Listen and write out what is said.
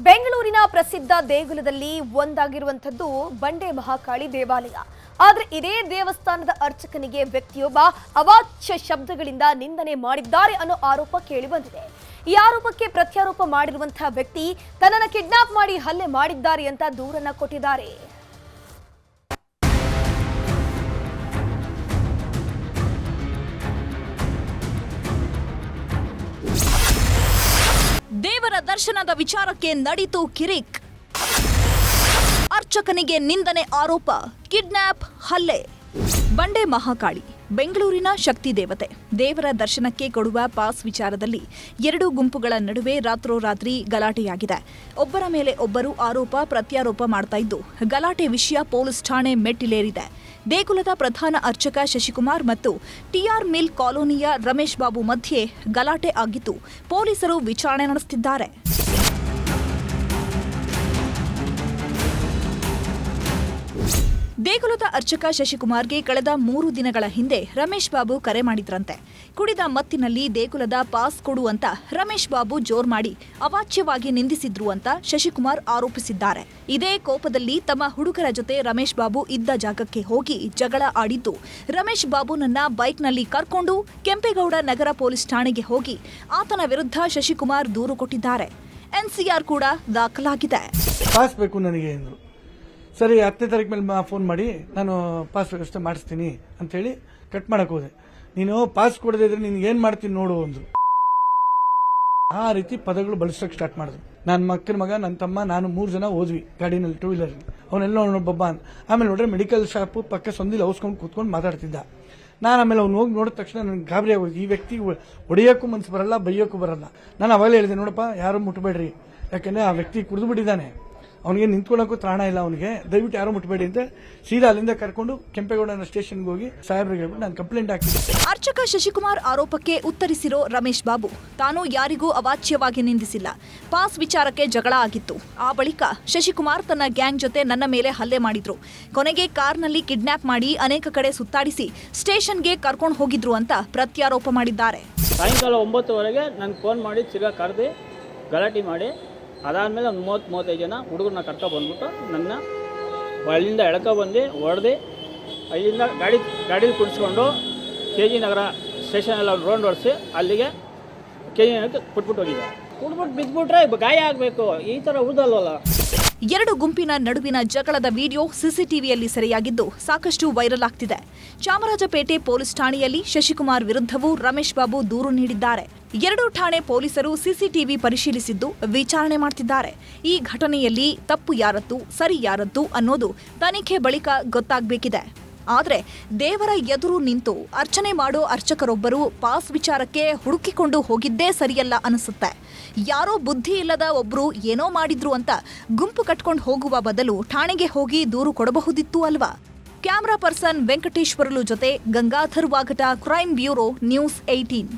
ಬೆಂಗಳೂರಿನ ಪ್ರಸಿದ್ಧ ದೇಗುಲದಲ್ಲಿ ಒಂದಾಗಿರುವಂತದ್ದು ಬಂಡೆ ಮಹಾಕಾಳಿ ದೇವಾಲಯ. ಆದರೆ ಇದೇ ದೇವಸ್ಥಾನದ ಅರ್ಚಕನಿಗೆ ವ್ಯಕ್ತಿಯೊಬ್ಬ ಅವಾಚ್ಯ ಶಬ್ದಗಳಿಂದ ನಿಂದನೆ ಮಾಡಿದ್ದಾರೆ ಅನ್ನೋ ಆರೋಪ ಕೇಳಿಬಂದಿದೆ. ಈ ಆರೋಪಕ್ಕೆ ಪ್ರತ್ಯಾರೋಪ ಮಾಡಿರುವಂತಹ ವ್ಯಕ್ತಿ ತನ್ನನ್ನು ಕಿಡ್ನಾಪ್ ಮಾಡಿ ಹಲ್ಲೆ ಮಾಡಿದ್ದಾರೆ ಅಂತ ದೂರನ್ನ ಕೊಟ್ಟಿದ್ದಾರೆ. ದೇವರ ದರ್ಶನದ ವಿಚಾರಕ್ಕೆ ನಡೀತು ಕಿರಿಕ್. ಅರ್ಚಕನಿಗೆ ನಿಂದನೆ ಆರೋಪ, ಕಿಡ್ನಾಪ್, ಹಲ್ಲೆ. ಬಂಡೆ ಮಹಾಕಾಳಿ ಬೆಂಗಳೂರಿನ ಶಕ್ತಿ ದೇವತೆ. ದೇವರ ದರ್ಶನಕ್ಕೆ ಕೊಡುವ ಪಾಸ್ ವಿಚಾರದಲ್ಲಿ ಎರಡು ಗುಂಪುಗಳ ನಡುವೆ ರಾತ್ರೋರಾತ್ರಿ ಗಲಾಟೆಯಾಗಿದೆ. ಒಬ್ಬರ ಮೇಲೆ ಒಬ್ಬರು ಆರೋಪ ಪ್ರತ್ಯಾರೋಪ ಮಾಡ್ತಾ ಇದ್ದು, ಗಲಾಟೆ ವಿಷಯ ಪೊಲೀಸ್ ಠಾಣೆ ಮೆಟ್ಟಿಲೇರಿದೆ. ದೇಗುಲದ ಪ್ರಧಾನ ಅರ್ಚಕ ಶಶಿಕುಮಾರ್ ಮತ್ತು ಟಿಆರ್ ಮಿಲ್ ಕಾಲೋನಿಯ ರಮೇಶ್ ಬಾಬು ಮಧ್ಯೆ ಗಲಾಟೆ ಆಗಿದ್ದು, ಪೊಲೀಸರು ವಿಚಾರಣೆ ನಡೆಸುತ್ತಿದ್ದಾರೆ. ದೇಗುಲದ ಅರ್ಚಕ ಶಶಿಕುಮಾರ್ಗೆ ಕಳೆದ 3 ದಿನಗಳ ಹಿಂದೆ ರಮೇಶ್ ಬಾಬು ಕರೆ ಮಾಡಿದ್ರಂತೆ. ಕುಡಿದ ಮತ್ತಿನಲ್ಲಿ ದೇಗುಲದ ಪಾಸ್ ಕೊಡು ಅಂತ ರಮೇಶ್ ಬಾಬು ಜೋರ್ ಮಾಡಿ ಅವಾಚ್ಯವಾಗಿ ನಿಂದಿಸಿದ್ರು ಅಂತ ಶಶಿಕುಮಾರ್ ಆರೋಪಿಸಿದ್ದಾರೆ. ಇದೇ ಕೋಪದಲ್ಲಿ ತಮ್ಮ ಹುಡುಗರ ಜೊತೆ ರಮೇಶ್ ಬಾಬು ಇದ್ದ ಜಾಗಕ್ಕೆ ಹೋಗಿ ಜಗಳ ಆಡಿದ್ದು, ರಮೇಶ್ ಬಾಬುನನ್ನ ಬೈಕ್ನಲ್ಲಿ ಕರ್ಕೊಂಡು ಕೆಂಪೇಗೌಡ ನಗರ ಪೊಲೀಸ್ ಠಾಣೆಗೆ ಹೋಗಿ ಆತನ ವಿರುದ್ಧ ಶಶಿಕುಮಾರ್ ದೂರು ಕೊಟ್ಟಿದ್ದಾರೆ. ಎನ್ಸಿಆರ್ ಕೂಡ ದಾಖಲಾಗಿದೆ. ಪಾಸ್ ಬೇಕು ನನಗೆ ಅಂದ್ರು. ಸರಿ, 10ನೇ ತಾರೀಕು ಮೇಲೆ ಫೋನ್ ಮಾಡಿ ನಾನು ಪಾಸ್ ವ್ಯವಸ್ಥೆ ಮಾಡಿಸ್ತೀನಿ ಅಂತೇಳಿ ಕಟ್ ಮಾಡಕ್ ಹೋದೆ. ನೀನು ಪಾಸ್ ಕೊಡದೇ ಇದ್ರೆ ನಿನ್ಗೆ ಏನ್ ಮಾಡ್ತೀನಿ ನೋಡು ಅಂದ್ರು. ಆ ರೀತಿ ಪದಗಳು ಬಳಸಕ್ ಸ್ಟಾರ್ಟ್ ಮಾಡಿದ್ರು. ನನ್ನ ಮಕ್ಕನ ಮಗ, ನನ್ನ ತಮ್ಮ, ನಾನು 3 ಜನ ಹೋದ್ವಿ ಗಾಡಿನಲ್ಲಿ, 2 ವೀಲರ್. ಅವನೆಲ್ಲ ಬಬ್ಬ ಅಂತ. ಆಮೇಲೆ ನೋಡ್ರೆ ಮೆಡಿಕಲ್ ಶಾಪ್ ಪಕ್ಕ ಸಂದಿಲ್ ಔಸ್ಕೊಂಡು ಕೂತ್ಕೊಂಡು ಮಾತಾಡ್ತಿದ್ದ. ನಾನು ಆಮೇಲೆ ಅವ್ನು ಹೋಗಿ ನೋಡಿದ ತಕ್ಷಣ ನನಗೆ ಗಾಬರಿ ಆಗೋದು. ಈ ವ್ಯಕ್ತಿ ಹೊಡೆಯೋಕ್ಕೂ ಮನ್ಸು ಬರಲ್ಲ, ಬೈಯೋಕ್ಕೂ ಬರಲ್ಲ. ನಾನು ಅವಾಗಲೇ ಹೇಳಿದೆ, ನೋಡಪ್ಪ ಯಾರು ಮುಟ್ಬೇಡ್ರಿ, ಯಾಕಂದ್ರೆ ಆ ವ್ಯಕ್ತಿ ಕುಡಿದು ಬಿಟ್ಟಿದ್ದಾನೆ, ಅವನಿಗೆ ನಿಂತ್ಕೊಳ್ಳೋಕ್ಕೂ ತ್ರಾಣ ಇಲ್ಲ, ಅವನಿಗೆ ದಯವಿಟ್ಟು ಯಾರು ಮುಟ್ಬೇಡಿ ಅಂತ ಸೀದಾ ಅಲ್ಲಿಂದ ಕರ್ಕೊಂಡು ಕೆಂಪೇಗೌಡನ ಸ್ಟೇಷನ್ಗೆ ಹೋಗಿ ಸಾಹೇಬ್ರಿಗೆ ಹೇಳ್ಬಿಟ್ಟು ನಾನು ಕಂಪ್ಲೇಂಟ್ ಹಾಕಿದ್ದೆ. ಅರ್ಚಕ ಶಶಿಕುಮಾರ್ ಆರೋಪಕ್ಕೆ ಉತ್ತರಿಸಿರೋ ರಮೇಶ್ ಬಾಬು, ತಾನು ಯಾರಿಗೂ ಅವಾಚ್ಯವಾಗಿ ನಿಂದಿಸಿಲ್ಲ, ಪಾಸ್ ವಿಚಾರಕ್ಕೆ ಜಗಳ ಆಗಿತ್ತು. ಆ ಬಳಿಕ ಶಶಿಕುಮಾರ್ ತನ್ನ ಗ್ಯಾಂಗ್ ಜೊತೆ ನನ್ನ ಮೇಲೆ ಹಲ್ಲೆ ಮಾಡಿದ್ರು. ಕೊನೆಗೆ ಕಾರ್ನಲ್ಲಿ ಕಿಡ್ನಾಪ್ ಮಾಡಿ ಅನೇಕ ಕಡೆ ಸುತ್ತಾಡಿಸಿ ಸ್ಟೇಷನ್ಗೆ ಕರ್ಕೊಂಡು ಹೋಗಿದ್ರು ಅಂತ ಪ್ರತ್ಯಾರೋಪ ಮಾಡಿದ್ದಾರೆ. ಸಾಯಂಕಾಲ 9:00ವರೆಗೆ ನನಗೆ ಫೋನ್ ಮಾಡಿ ತಿರ್ಗಾ ಕರೆದು ಗಲಾಟೆ ಮಾಡಿ, ಅದಾದಮೇಲೆ ಒಂದು 30-35 ಜನ ಹುಡುಗರನ್ನ ಕರ್ಕೊಬಂದ್ಬಿಟ್ಟು ನನ್ನ ಅಲ್ಲಿಂದ ಎಳ್ಕೊಬಂದು ಹೊಡೆದು ಅಲ್ಲಿಂದ ಗಾಡೀಲಿ ಕುಡಿಸ್ಕೊಂಡು KG ನಗರ ಸ್ಟೇಷನೆಲ್ಲ ರೌಂಡ್ ಹೊಡಿಸಿ ಅಲ್ಲಿಗೆ KG ನಗರಕ್ಕೆ ಬಿಟ್ಬಿಟ್ಟು ಹೋಗಿದ್ದಾರೆ. ಕುಡ್ಬಿಟ್ಟು ಬಿದ್ದುಬಿಟ್ರೆ ಗಾಯ ಆಗಬೇಕು, ಈ ಥರ ಉಳಿದಲ್ವಲ್ಲ. ಎರಡು ಗುಂಪಿನ ನಡುವಿನ ಜಗಳದ ವಿಡಿಯೋ ಸಿಸಿಟಿವಿಯಲ್ಲಿ ಸೆರೆಯಾಗಿದ್ದು ಸಾಕಷ್ಟು ವೈರಲ್ ಆಗ್ತಿದೆ. ಚಾಮರಾಜಪೇಟೆ ಪೊಲೀಸ್ ಠಾಣೆಯಲ್ಲಿ ಶಶಿಕುಮಾರ್ ವಿರುದ್ಧವೂ ರಮೇಶ್ ಬಾಬು ದೂರು ನೀಡಿದ್ದಾರೆ. 2 ಠಾಣೆ ಪೊಲೀಸರು ಸಿಸಿಟಿವಿ ಪರಿಶೀಲಿಸಿದ್ದು ವಿಚಾರಣೆ ಮಾಡ್ತಿದ್ದಾರೆ. ಈ ಘಟನೆಯಲ್ಲಿ ತಪ್ಪು ಯಾರದ್ದು, ಸರಿ ಯಾರದ್ದು ಅನ್ನೋದು ತನಿಖೆ ಬಳಿಕ ಗೊತ್ತಾಗಬೇಕಿದೆ. ಆದರೆ ದೇವರ ಎದುರು ನಿಂತು ಅರ್ಚನೆ ಮಾಡೋ ಅರ್ಚಕರೊಬ್ಬರು ಪಾಸ್ ವಿಚಾರಕ್ಕೆ ಹುಡುಕಿಕೊಂಡು ಹೋಗಿದ್ದೇ ಸರಿಯಲ್ಲ ಅನಿಸುತ್ತೆ. ಯಾರೋ ಬುದ್ಧಿ ಇಲ್ಲದ ಒಬ್ರು ಏನೋ ಮಾಡಿದ್ರು ಅಂತ ಗುಂಪು ಕಟ್ಕೊಂಡು ಹೋಗುವ ಬದಲು ಠಾಣೆಗೆ ಹೋಗಿ ದೂರು ಕೊಡಬಹುದಿತ್ತು ಅಲ್ವಾ? ಕ್ಯಾಮರಾ ಪರ್ಸನ್ ವೆಂಕಟೇಶ್ವರಲು ಜೊತೆ ಗಂಗಾಧರ್ ವಾಗಟ, ಕ್ರೈಮ್ ಬ್ಯೂರೋ, ನ್ಯೂಸ್ 18.